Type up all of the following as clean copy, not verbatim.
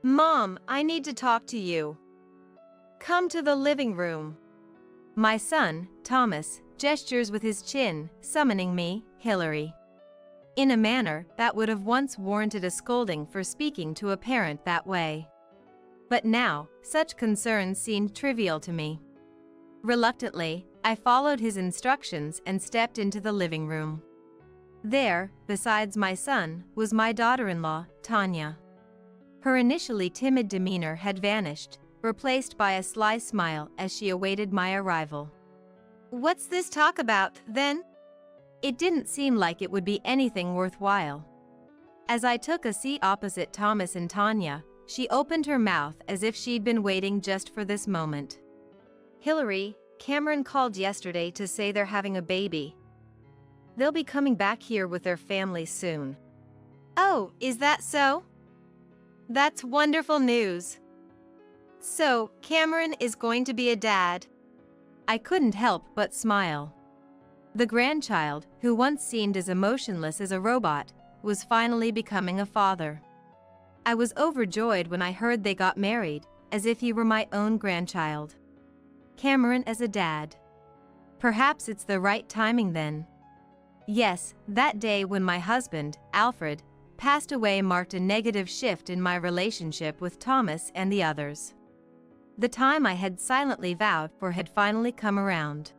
Mom, I need to talk to you. Come to the living room. My son, Thomas, gestures with his chin, summoning me, Hillary. In a manner that would have once warranted a scolding for speaking to a parent that way. But now, such concerns seemed trivial to me. Reluctantly, I followed his instructions and stepped into the living room. There, besides my son, was my daughter-in-law, Tanya. Her initially timid demeanor had vanished, replaced by a sly smile as she awaited my arrival. What's this talk about, then? It didn't seem like it would be anything worthwhile. As I took a seat opposite Thomas and Tanya, she opened her mouth as if she'd been waiting just for this moment. Hillary, Cameron called yesterday to say they're having a baby. They'll be coming back here with their family soon. Oh, is that so? That's wonderful news. So, Cameron is going to be a dad. I couldn't help but smile. The grandchild, who once seemed as emotionless as a robot, was finally becoming a father. I was overjoyed when I heard they got married, as if he were my own grandchild. Cameron as a dad. Perhaps it's the right timing then. Yes, that day when my husband, Alfred, passed away marked a negative shift in my relationship with Thomas and the others. The time I had silently vowed for had finally come around.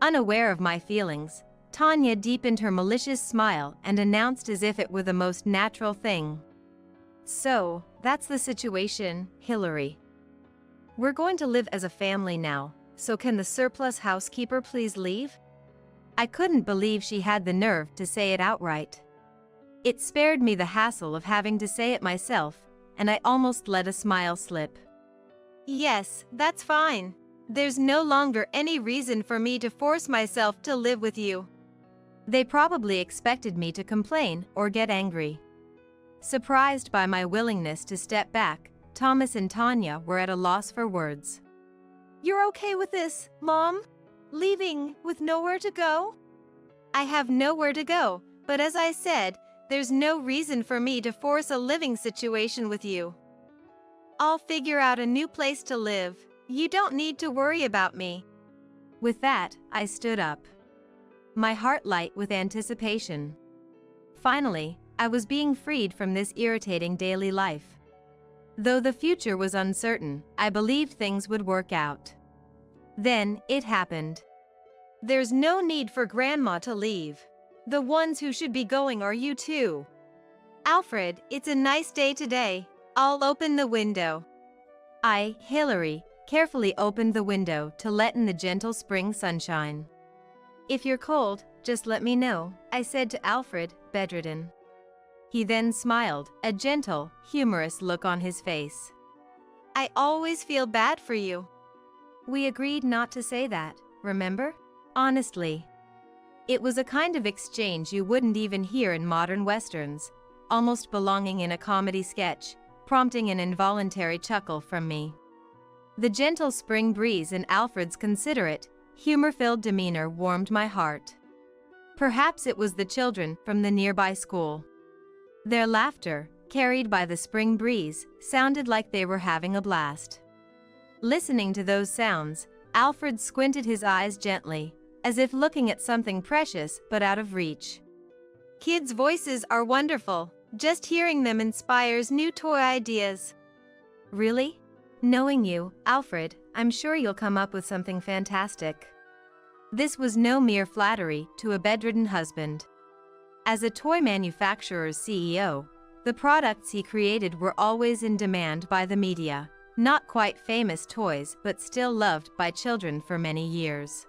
Unaware of my feelings, Tanya deepened her malicious smile and announced as if it were the most natural thing. So, that's the situation, Hillary. We're going to live as a family now, so can the surplus housekeeper please leave? I couldn't believe she had the nerve to say it outright. It spared me the hassle of having to say it myself, and I almost let a smile slip. Yes, that's fine. There's no longer any reason for me to force myself to live with you. They probably expected me to complain or get angry. Surprised by my willingness to step back, Thomas and Tanya were at a loss for words. You're okay with this, Mom? Leaving with nowhere to go? I have nowhere to go, but as I said, there's no reason for me to force a living situation with you. I'll figure out a new place to live. You don't need to worry about me. With that, I stood up. My heart light with anticipation. Finally, I was being freed from this irritating daily life. Though the future was uncertain, I believed things would work out. Then, it happened. There's no need for Grandma to leave. The ones who should be going are you two. Alfred, it's a nice day today. I'll open the window. Hillary, carefully opened the window to let in the gentle spring sunshine. If you're cold, just let me know, I said to Alfred, bedridden. He then smiled, a gentle, humorous look on his face. I always feel bad for you. We agreed not to say that, remember? Honestly. It was a kind of exchange you wouldn't even hear in modern westerns, almost belonging in a comedy sketch, prompting an involuntary chuckle from me. The gentle spring breeze and Alfred's considerate, humor-filled demeanor warmed my heart. Perhaps it was the children from the nearby school. Their laughter, carried by the spring breeze, sounded like they were having a blast. Listening to those sounds, Alfred squinted his eyes gently, as if looking at something precious but out of reach. Kids' voices are wonderful. Just hearing them inspires new toy ideas. Really? Knowing you, Alfred, I'm sure you'll come up with something fantastic. This was no mere flattery to a bedridden husband. As a toy manufacturer's CEO, the products he created were always in demand by the media, not quite famous toys but still loved by children for many years.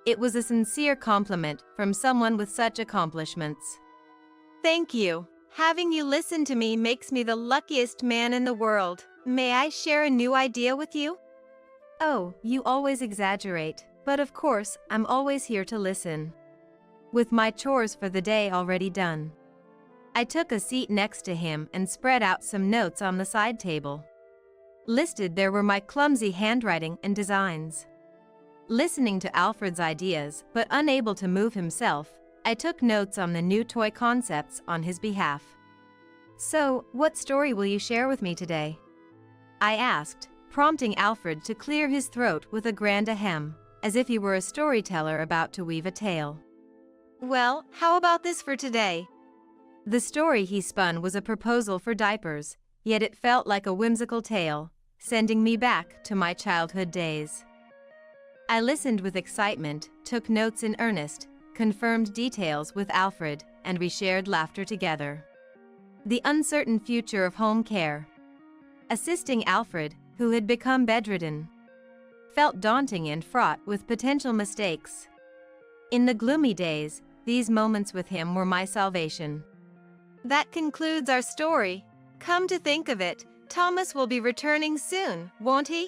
It was a sincere compliment from someone with such accomplishments. Thank you. Having you listen to me makes me the luckiest man in the world. May I share a new idea with you? Oh, you always exaggerate, but of course, I'm always here to listen. With my chores for the day already done, I took a seat next to him and spread out some notes on the side table. Listed there were my clumsy handwriting and designs. Listening to Alfred's ideas, but unable to move himself, I took notes on the new toy concepts on his behalf. So, what story will you share with me today? I asked, prompting Alfred to clear his throat with a grand ahem, as if he were a storyteller about to weave a tale. Well, how about this for today? The story he spun was a proposal for diapers, yet it felt like a whimsical tale, sending me back to my childhood days. I listened with excitement, took notes in earnest, confirmed details with Alfred, and we shared laughter together. The uncertain future of home care. Assisting Alfred, who had become bedridden, felt daunting and fraught with potential mistakes. In the gloomy days, these moments with him were my salvation. That concludes our story. Come to think of it, Thomas will be returning soon, won't he?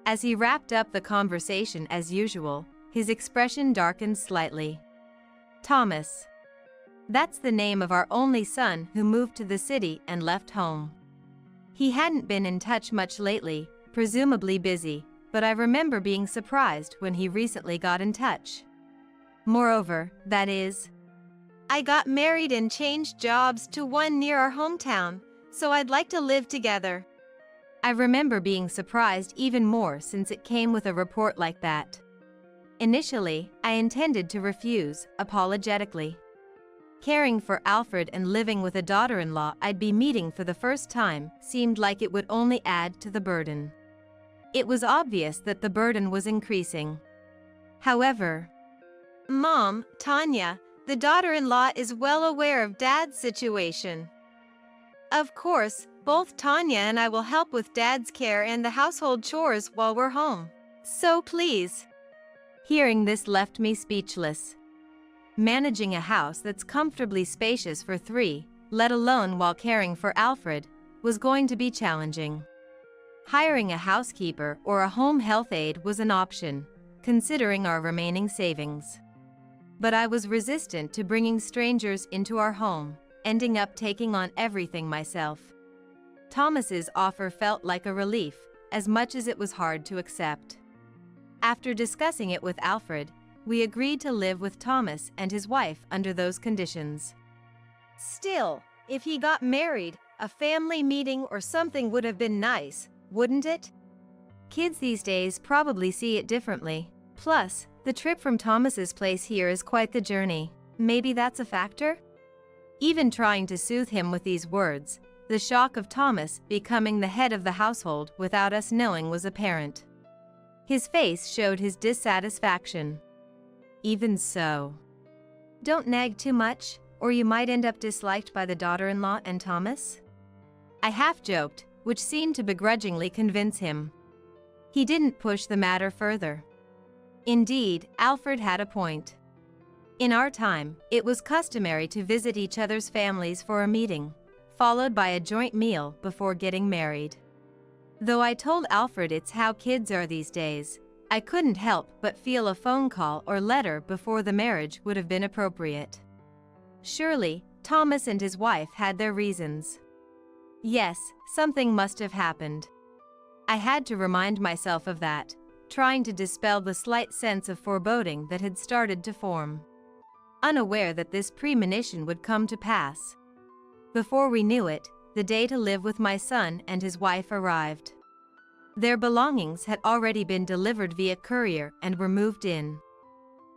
As he wrapped up the conversation as usual, his expression darkened slightly. Thomas. That's the name of our only son who moved to the city and left home. He hadn't been in touch much lately, presumably busy, but I remember being surprised when he recently got in touch. Moreover, that is, I got married and changed jobs to one near our hometown, so I'd like to live together. I remember being surprised even more since it came with a report like that. Initially, I intended to refuse, apologetically. Caring for Alfred and living with a daughter-in-law I'd be meeting for the first time seemed like it would only add to the burden. It was obvious that the burden was increasing. However, Mom, Tanya, the daughter-in-law is well aware of Dad's situation. Of course, both Tanya and I will help with Dad's care and the household chores while we're home. So please. Hearing this left me speechless. Managing a house that's comfortably spacious for three, let alone while caring for Alfred, was going to be challenging. Hiring a housekeeper or a home health aide was an option, considering our remaining savings. But I was resistant to bringing strangers into our home, ending up taking on everything myself. Thomas's offer felt like a relief, as much as it was hard to accept. After discussing it with Alfred, we agreed to live with Thomas and his wife under those conditions. Still, if he got married, a family meeting or something would have been nice, wouldn't it? Kids these days probably see it differently. Plus, the trip from Thomas's place here is quite the journey. Maybe that's a factor? Even trying to soothe him with these words, the shock of Thomas becoming the head of the household without us knowing was apparent. His face showed his dissatisfaction. Even so. Don't nag too much, or you might end up disliked by the daughter-in-law and Thomas? I half-joked, which seemed to begrudgingly convince him. He didn't push the matter further. Indeed, Alfred had a point. In our time, it was customary to visit each other's families for a meeting, followed by a joint meal before getting married. Though I told Alfred it's how kids are these days, I couldn't help but feel a phone call or letter before the marriage would have been appropriate. Surely, Thomas and his wife had their reasons. Yes, something must have happened. I had to remind myself of that, trying to dispel the slight sense of foreboding that had started to form. Unaware that this premonition would come to pass. Before we knew it, the day to live with my son and his wife arrived. Their belongings had already been delivered via courier and were moved in.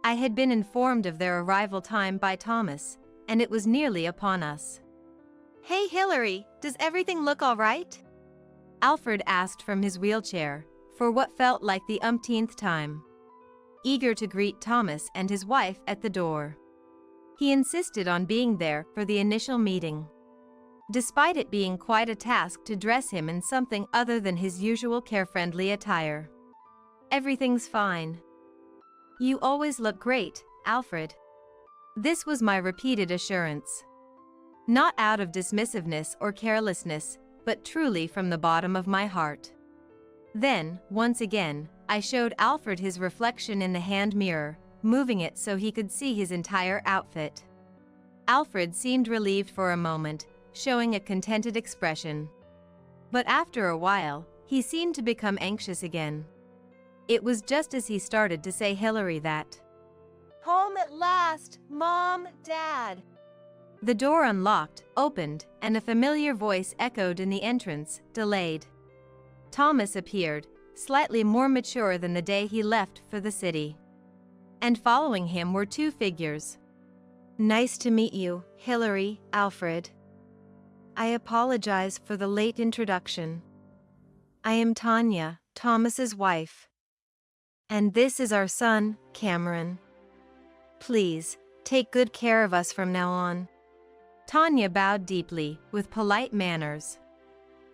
I had been informed of their arrival time by Thomas, and it was nearly upon us. Hey Hillary, does everything look all right? Alfred asked from his wheelchair, for what felt like the umpteenth time. Eager to greet Thomas and his wife at the door. He insisted on being there for the initial meeting. Despite it being quite a task to dress him in something other than his usual care-friendly attire. Everything's fine. You always look great, Alfred. This was my repeated assurance. Not out of dismissiveness or carelessness, but truly from the bottom of my heart. Then, once again, I showed Alfred his reflection in the hand mirror, moving it so he could see his entire outfit. Alfred seemed relieved for a moment, showing a contented expression. But after a while, he seemed to become anxious again. It was just as he started to say Hillary that, Home at last, Mom, Dad. The door unlocked, opened, and a familiar voice echoed in the entrance, delayed. Thomas appeared, slightly more mature than the day he left for the city. And following him were two figures. Nice to meet you, Hillary, Alfred. I apologize for the late introduction. I am Tanya, Thomas's wife. And this is our son, Cameron. Please, take good care of us from now on. Tanya bowed deeply, with polite manners.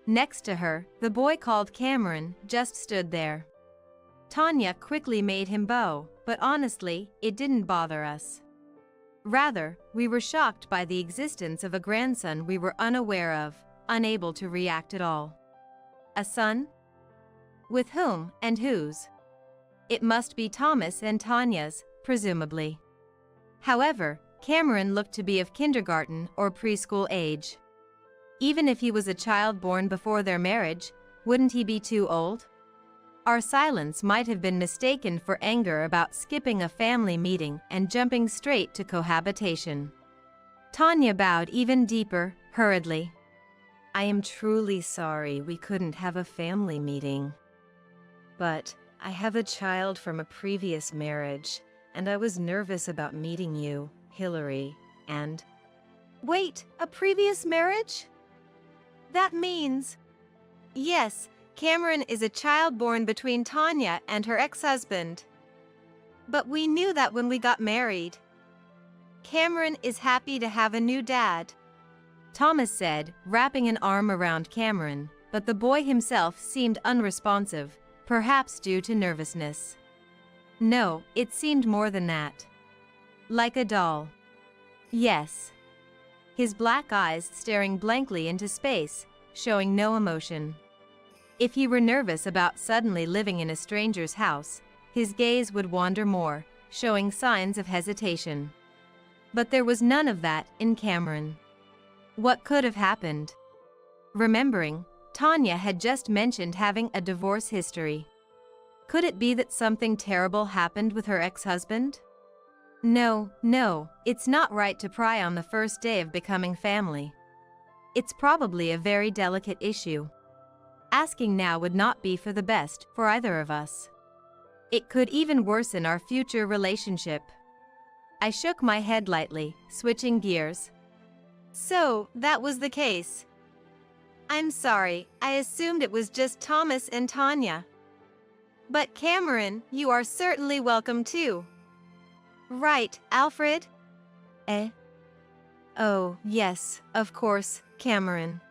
Next to her, the boy called Cameron just stood there. Tanya quickly made him bow, but honestly, it didn't bother us. Rather, we were shocked by the existence of a grandson we were unaware of, unable to react at all. A son? With whom and whose? It must be Thomas and Tanya's, presumably. However, Cameron looked to be of kindergarten or preschool age. Even if he was a child born before their marriage, wouldn't he be too old? Our silence might have been mistaken for anger about skipping a family meeting and jumping straight to cohabitation. Tanya bowed even deeper, hurriedly. I am truly sorry we couldn't have a family meeting. But I have a child from a previous marriage, and I was nervous about meeting you, Hillary, and… Wait, a previous marriage? That means… Yes, Cameron is a child born between Tanya and her ex-husband. But we knew that when we got married. Cameron is happy to have a new dad, Thomas said, wrapping an arm around Cameron, but the boy himself seemed unresponsive, perhaps due to nervousness. No, it seemed more than that. Like a doll. Yes. His black eyes staring blankly into space, showing no emotion. If he were nervous about suddenly living in a stranger's house, his gaze would wander more, showing signs of hesitation. But there was none of that in Cameron. What could have happened? Remembering, Tanya had just mentioned having a divorce history. Could it be that something terrible happened with her ex-husband? No, it's not right to pry on the first day of becoming family. It's probably a very delicate issue. Asking now would not be for the best for either of us. It could even worsen our future relationship. I shook my head lightly, switching gears. So, that was the case. I'm sorry, I assumed it was just Thomas and Tanya. But Cameron, you are certainly welcome too. Right, Alfred? Oh, yes, of course, Cameron.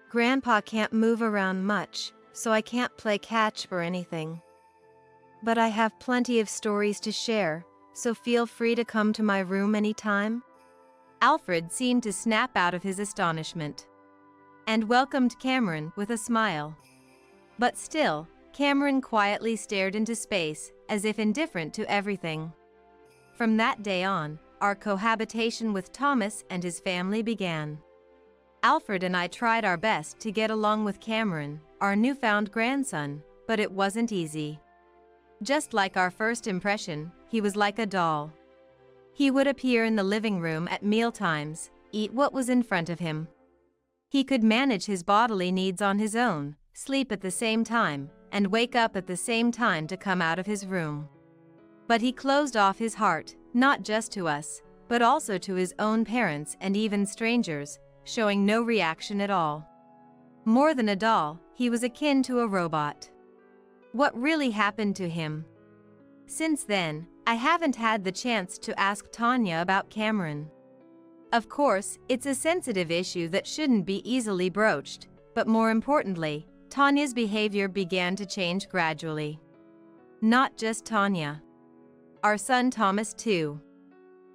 Grandpa can't move around much, so I can't play catch or anything. But I have plenty of stories to share, so feel free to come to my room anytime. Alfred seemed to snap out of his astonishment and welcomed Cameron with a smile. But still, Cameron quietly stared into space, as if indifferent to everything. From that day on, our cohabitation with Thomas and his family began. Alfred and I tried our best to get along with Cameron, our newfound grandson, but it wasn't easy. Just like our first impression, he was like a doll. He would appear in the living room at mealtimes, eat what was in front of him. He could manage his bodily needs on his own, sleep at the same time, and wake up at the same time to come out of his room. But he closed off his heart, not just to us, but also to his own parents and even strangers, showing no reaction at all. More than a doll, he was akin to a robot. What really happened to him? Since then, I haven't had the chance to ask Tanya about Cameron. Of course, it's a sensitive issue that shouldn't be easily broached, but more importantly, Tanya's behavior began to change gradually. Not just Tanya. Our son Thomas too.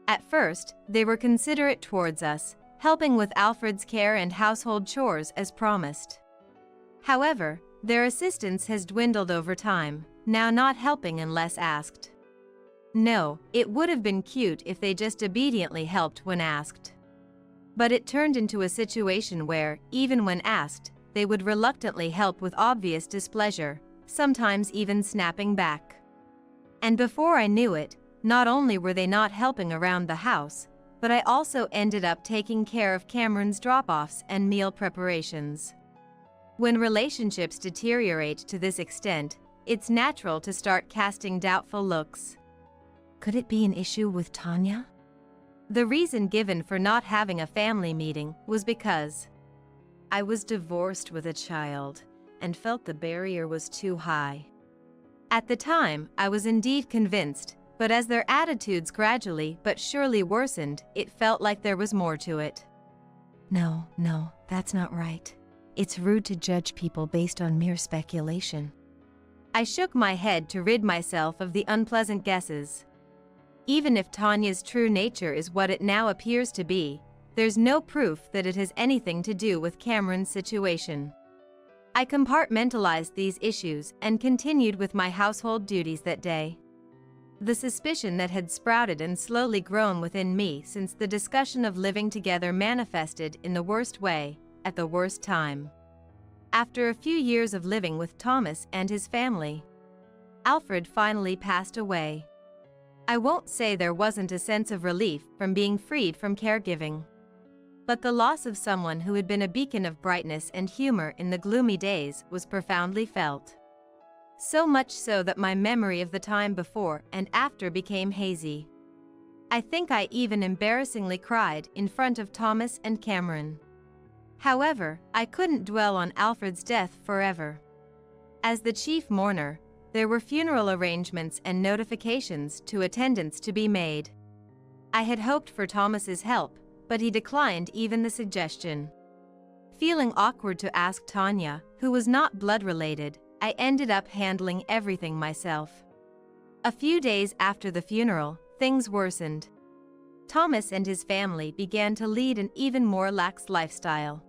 At first, they were considerate towards us, helping with Alfred's care and household chores as promised. However, their assistance has dwindled over time, now not helping unless asked. No, it would have been cute if they just obediently helped when asked. But it turned into a situation where, even when asked, they would reluctantly help with obvious displeasure, sometimes even snapping back. And before I knew it, not only were they not helping around the house, but I also ended up taking care of Cameron's drop-offs and meal preparations. When relationships deteriorate to this extent, it's natural to start casting doubtful looks. Could it be an issue with Tanya? The reason given for not having a family meeting was because I was divorced with a child and felt the barrier was too high. At the time, I was indeed convinced, but as their attitudes gradually but surely worsened, it felt like there was more to it. No, that's not right. It's rude to judge people based on mere speculation. I shook my head to rid myself of the unpleasant guesses. Even if Tanya's true nature is what it now appears to be, there's no proof that it has anything to do with Cameron's situation. I compartmentalized these issues and continued with my household duties that day. The suspicion that had sprouted and slowly grown within me since the discussion of living together manifested in the worst way, at the worst time. After a few years of living with Thomas and his family, Alfred finally passed away. I won't say there wasn't a sense of relief from being freed from caregiving, but the loss of someone who had been a beacon of brightness and humor in the gloomy days was profoundly felt. So much so that my memory of the time before and after became hazy. I think I even embarrassingly cried in front of Thomas and Cameron. However, I couldn't dwell on Alfred's death forever. As the chief mourner, there were funeral arrangements and notifications to attendants to be made. I had hoped for Thomas's help, but he declined even the suggestion. Feeling awkward to ask Tanya, who was not blood-related, I ended up handling everything myself. A few days after the funeral, things worsened. Thomas and his family began to lead an even more lax lifestyle.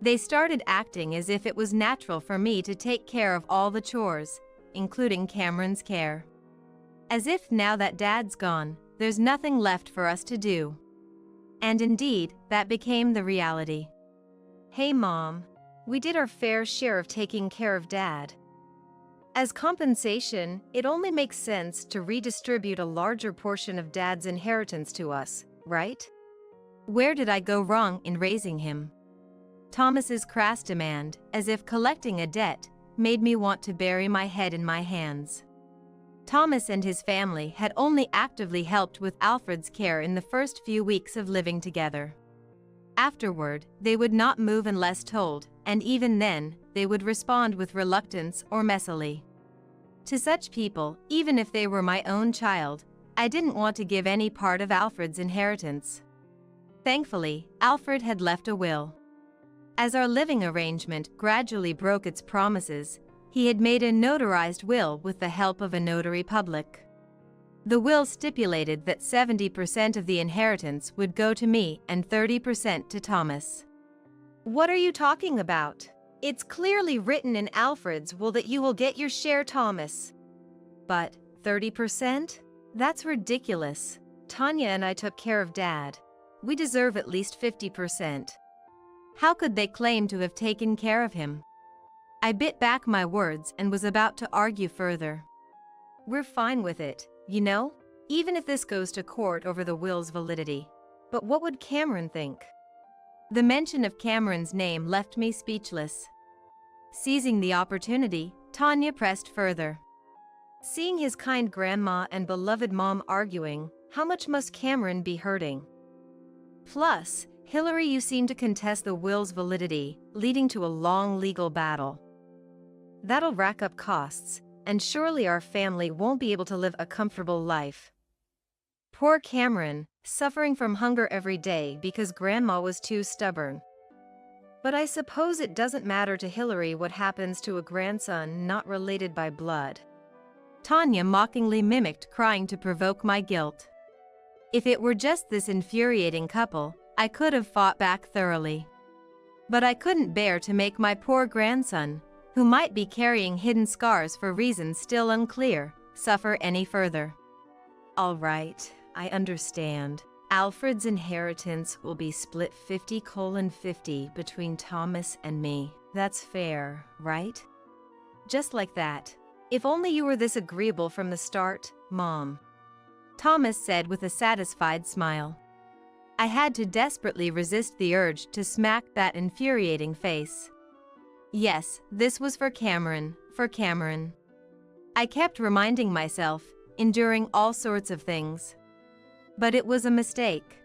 They started acting as if it was natural for me to take care of all the chores, including Cameron's care. As if now that Dad's gone, there's nothing left for us to do. And indeed, that became the reality. Hey Mom, we did our fair share of taking care of Dad. As compensation, it only makes sense to redistribute a larger portion of Dad's inheritance to us, right? Where did I go wrong in raising him? Thomas's crass demand, as if collecting a debt, made me want to bury my head in my hands. Thomas and his family had only actively helped with Alfred's care in the first few weeks of living together. Afterward, they would not move unless told, and even then, they would respond with reluctance or messily. To such people, even if they were my own child, I didn't want to give any part of Alfred's inheritance. Thankfully, Alfred had left a will. As our living arrangement gradually broke its promises, he had made a notarized will with the help of a notary public. The will stipulated that 70% of the inheritance would go to me and 30% to Thomas. What are you talking about? It's clearly written in Alfred's will that you will get your share, Thomas. But 30%? That's ridiculous. Tanya and I took care of Dad. We deserve at least 50%. How could they claim to have taken care of him? I bit back my words and was about to argue further. We're fine with it, you know, even if this goes to court over the will's validity. But what would Cameron think? The mention of Cameron's name left me speechless. Seizing the opportunity, Tanya pressed further. Seeing his kind grandma and beloved mom arguing, how much must Cameron be hurting? Plus, Hillary, you seem to contest the will's validity, leading to a long legal battle. That'll rack up costs, and surely our family won't be able to live a comfortable life. Poor Cameron, suffering from hunger every day because Grandma was too stubborn. But I suppose it doesn't matter to Hillary what happens to a grandson not related by blood. Tanya mockingly mimicked crying to provoke my guilt. If it were just this infuriating couple, I could have fought back thoroughly. But I couldn't bear to make my poor grandson, who might be carrying hidden scars for reasons still unclear, suffer any further. All right, I understand. Alfred's inheritance will be split 50/50 between Thomas and me. That's fair, right? Just like that. If only you were this agreeable from the start, Mom. Thomas said with a satisfied smile. I had to desperately resist the urge to smack that infuriating face. Yes, this was for Cameron, for Cameron. I kept reminding myself, enduring all sorts of things. But it was a mistake.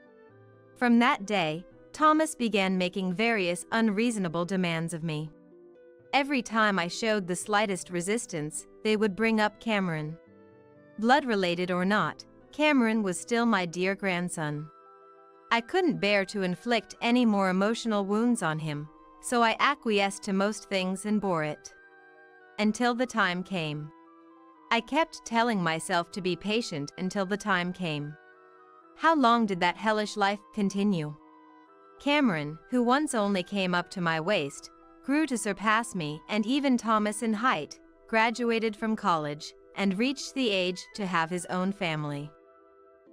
From that day, Thomas began making various unreasonable demands of me. Every time I showed the slightest resistance, they would bring up Cameron. Blood-related or not, Cameron was still my dear grandson. I couldn't bear to inflict any more emotional wounds on him, so I acquiesced to most things and bore it. Until the time came. I kept telling myself to be patient until the time came. How long did that hellish life continue? Cameron, who once only came up to my waist, grew to surpass me, and even Thomas in height, graduated from college, and reached the age to have his own family.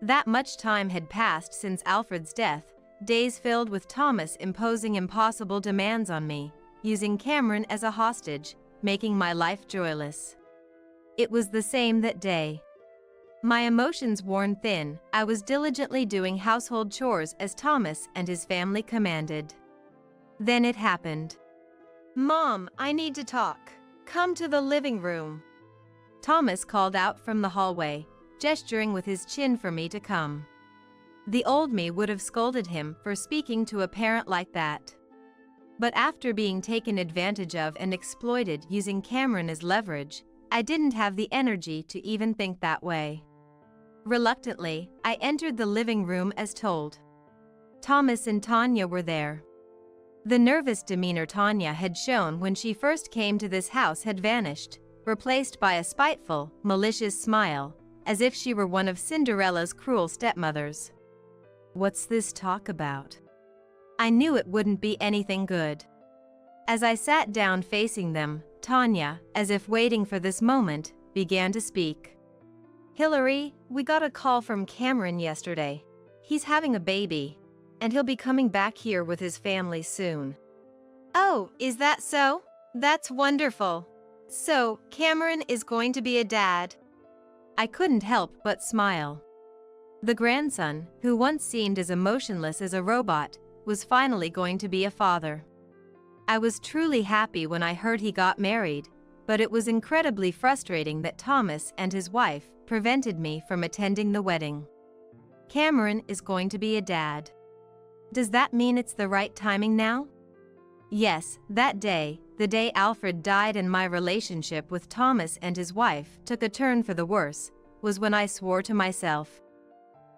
That much time had passed since Alfred's death, days filled with Thomas imposing impossible demands on me, using Cameron as a hostage, making my life joyless. It was the same that day. My emotions worn thin, I was diligently doing household chores as Thomas and his family commanded. Then it happened. Mom, I need to talk. Come to the living room. Thomas called out from the hallway, gesturing with his chin for me to come. The old me would have scolded him for speaking to a parent like that. But after being taken advantage of and exploited using Cameron as leverage, I didn't have the energy to even think that way. Reluctantly, I entered the living room as told. Thomas and Tanya were there. The nervous demeanor Tanya had shown when she first came to this house had vanished, replaced by a spiteful, malicious smile, as if she were one of Cinderella's cruel stepmothers. What's this talk about? I knew it wouldn't be anything good. As I sat down facing them, Tanya, as if waiting for this moment, began to speak. Hillary, we got a call from Cameron yesterday. He's having a baby, and he'll be coming back here with his family soon. Oh, is that so? That's wonderful. So, Cameron is going to be a dad. I couldn't help but smile. The grandson, who once seemed as emotionless as a robot, was finally going to be a father. I was truly happy when I heard he got married, but it was incredibly frustrating that Thomas and his wife prevented me from attending the wedding. Cameron is going to be a dad. Does that mean it's the right timing now? Yes, that day, the day Alfred died and my relationship with Thomas and his wife took a turn for the worse, was when I swore to myself.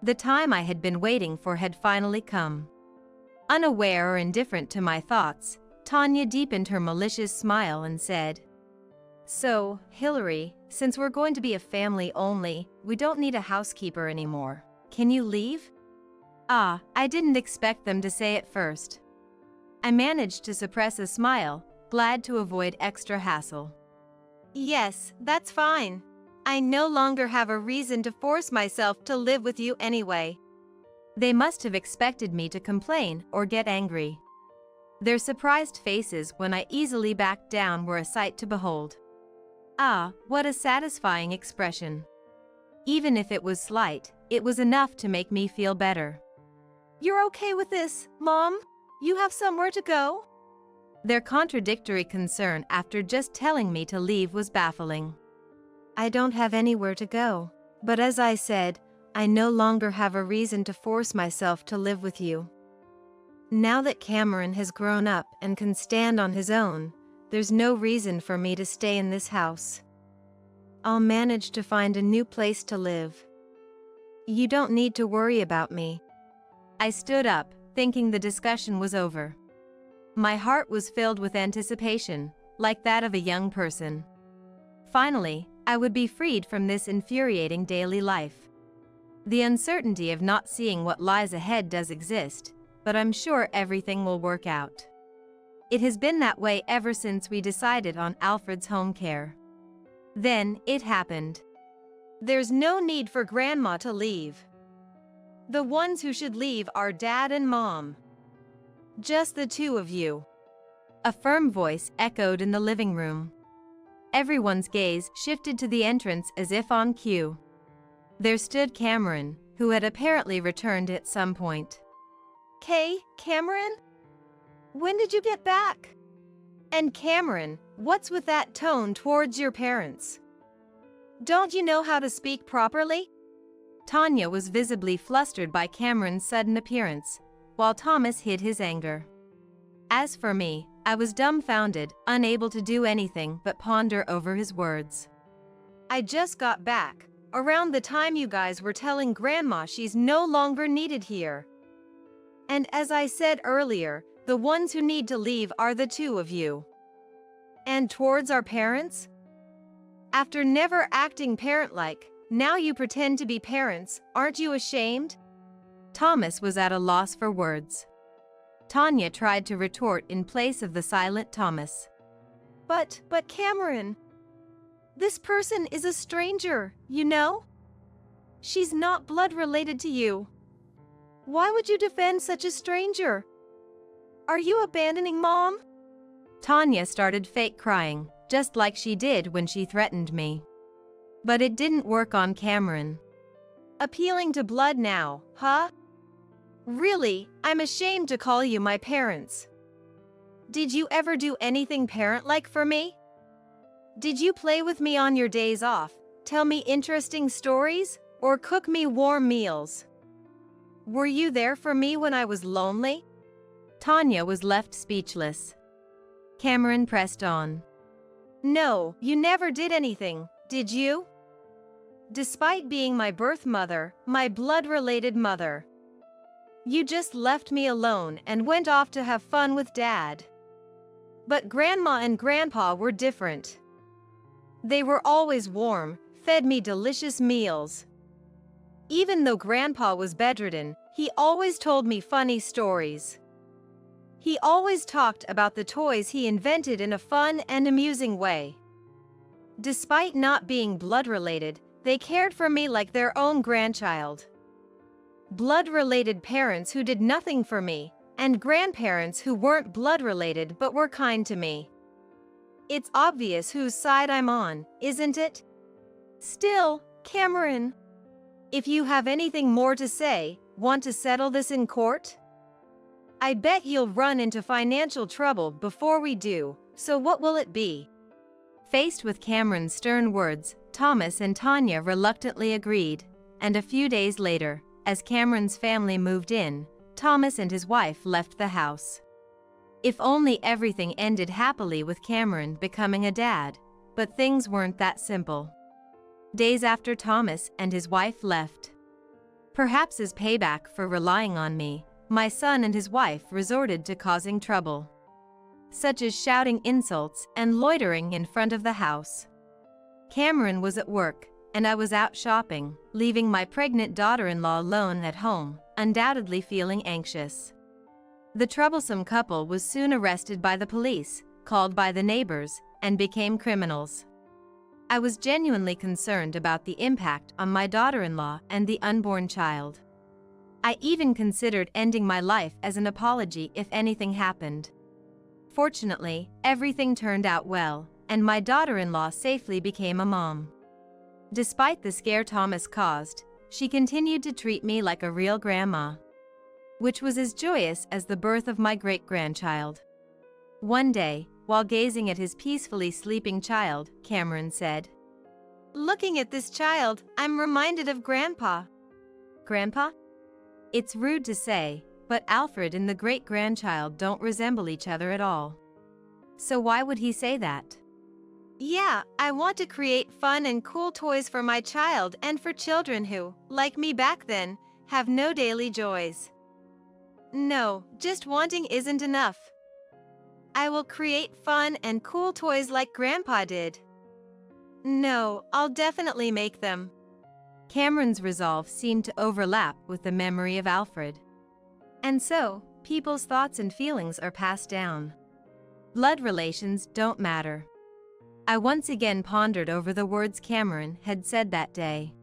The time I had been waiting for had finally come. Unaware or indifferent to my thoughts, Tanya deepened her malicious smile and said, "So, Hillary, since we're going to be a family only, we don't need a housekeeper anymore. Can you leave?" Ah, I didn't expect them to say it first. I managed to suppress a smile, glad to avoid extra hassle. Yes, that's fine. I no longer have a reason to force myself to live with you anyway. They must have expected me to complain or get angry. Their surprised faces when I easily backed down were a sight to behold. Ah, what a satisfying expression. Even if it was slight, it was enough to make me feel better. You're okay with this, Mom? You have somewhere to go? Their contradictory concern after just telling me to leave was baffling. I don't have anywhere to go, but as I said, I no longer have a reason to force myself to live with you. Now that Cameron has grown up and can stand on his own, there's no reason for me to stay in this house. I'll manage to find a new place to live. You don't need to worry about me. I stood up, thinking the discussion was over. My heart was filled with anticipation, like that of a young person. Finally, I would be freed from this infuriating daily life. The uncertainty of not seeing what lies ahead does exist, but I'm sure everything will work out. It has been that way ever since we decided on Alfred's home care. Then, it happened. There's no need for Grandma to leave. The ones who should leave are Dad and Mom. Just the two of you. A firm voice echoed in the living room. Everyone's gaze shifted to the entrance as if on cue. There stood Cameron, who had apparently returned at some point. Cameron? When did you get back? And Cameron, what's with that tone towards your parents? Don't you know how to speak properly? Tanya was visibly flustered by Cameron's sudden appearance, while Thomas hid his anger. As for me, I was dumbfounded, unable to do anything but ponder over his words. I just got back, around the time you guys were telling Grandma she's no longer needed here. And as I said earlier, the ones who need to leave are the two of you. And towards our parents? After never acting parent-like, now you pretend to be parents, aren't you ashamed? Thomas was at a loss for words. Tanya tried to retort in place of the silent Thomas. But Cameron, this person is a stranger, you know? She's not blood related to you. Why would you defend such a stranger? Are you abandoning Mom? Tanya started fake crying, just like she did when she threatened me. But it didn't work on Cameron. Appealing to blood now, huh? Really, I'm ashamed to call you my parents. Did you ever do anything parent-like for me? Did you play with me on your days off, tell me interesting stories, or cook me warm meals? Were you there for me when I was lonely? Tanya was left speechless. Cameron pressed on. No, you never did anything, did you? Despite being my birth mother, my blood-related mother. You just left me alone and went off to have fun with Dad. But Grandma and Grandpa were different. They were always warm, fed me delicious meals. Even though Grandpa was bedridden, he always told me funny stories. He always talked about the toys he invented in a fun and amusing way. Despite not being blood-related, they cared for me like their own grandchild. Blood-related parents who did nothing for me, and grandparents who weren't blood-related but were kind to me. It's obvious whose side I'm on, isn't it? Still, Cameron, if you have anything more to say, want to settle this in court? I bet you'll run into financial trouble before we do, so what will it be? Faced with Cameron's stern words, Thomas and Tanya reluctantly agreed, and a few days later, as Cameron's family moved in, Thomas and his wife left the house. If only everything ended happily with Cameron becoming a dad, but things weren't that simple. Days after Thomas and his wife left, perhaps as payback for relying on me, my son and his wife resorted to causing trouble, such as shouting insults and loitering in front of the house. Cameron was at work, and I was out shopping, leaving my pregnant daughter-in-law alone at home, undoubtedly feeling anxious. The troublesome couple was soon arrested by the police, called by the neighbors, and became criminals. I was genuinely concerned about the impact on my daughter-in-law and the unborn child. I even considered ending my life as an apology if anything happened. Fortunately, everything turned out well, and my daughter-in-law safely became a mom. Despite the scare Thomas caused, she continued to treat me like a real grandma, which was as joyous as the birth of my great-grandchild. One day, while gazing at his peacefully sleeping child, Cameron said, "Looking at this child, I'm reminded of Grandpa." "Grandpa?" It's rude to say, but Alfred and the great-grandchild don't resemble each other at all. So why would he say that? Yeah, I want to create fun and cool toys for my child and for children who, like me back then, have no daily joys. No, just wanting isn't enough. I will create fun and cool toys like Grandpa did. No, I'll definitely make them. Cameron's resolve seemed to overlap with the memory of Alfred. And so, people's thoughts and feelings are passed down. Blood relations don't matter. I once again pondered over the words Cameron had said that day.